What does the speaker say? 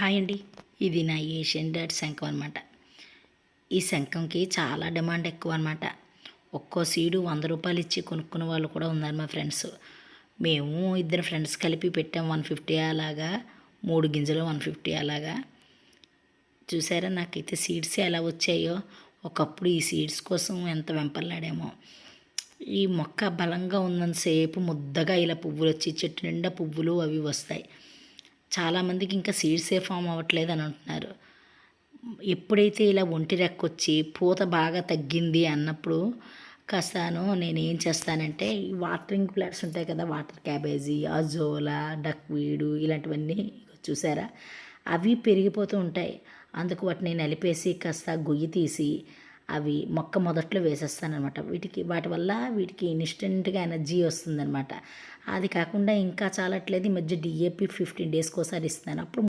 Hi అండి. ఇది నా ఏషియన్ డాట్ శంఖం అనమాట. ఈ శంఖంకి చాలా డిమాండ్ ఎక్కువ అనమాట. ఒక్కో సీడు ₹100 ఇచ్చి కొనుక్కునే వాళ్ళు కూడా ఉన్నారు మా ఫ్రెండ్స్. మేము ఇద్దరు ఫ్రెండ్స్ కలిపి పెట్టాం 150 అలాగా, 3 గింజలు 150 అలాగా. చూసారా నాకైతే సీడ్స్ ఎలా వచ్చాయో. ఒకప్పుడు ఈ సీడ్స్ కోసం ఎంత వెంపర్లాడామో. ఈ మొక్క బలంగా ఉన్నంతసేపు ముద్దగా ఇలా పువ్వులు వచ్చి చెట్టు నిండా పువ్వులు అవి వస్తాయి. చాలామందికి ఇంకా సీడ్సే ఫామ్ అవ్వట్లేదు అని అంటున్నారు. ఎప్పుడైతే ఇలా ఒంటి రెక్కొచ్చి పూత బాగా తగ్గింది అన్నప్పుడు కాస్తాను నేను ఏం చేస్తానంటే ఈ వాటరింగ్ ప్లాంట్స్ ఉంటాయి కదా, వాటర్ క్యాబేజీ, అజోలా, డక్వీడు ఇలాంటివన్నీ చూసారా అవి పెరిగిపోతూ ఉంటాయి. అందుకు వాటిని నలిపేసి కాస్త గొయ్యి తీసి అవి మొక్క మొదట్లో వేసేస్తానమాట. వాటి వల్ల వీటికి ఇన్స్టెంట్గా ఎనర్జీ వస్తుందన్నమాట. అది కాకుండా ఇంకా చాలట్లేదు, ఈ మధ్య డిఏపి 15 డేస్కి ఒకసారి ఇస్తున్నాను. అప్పుడు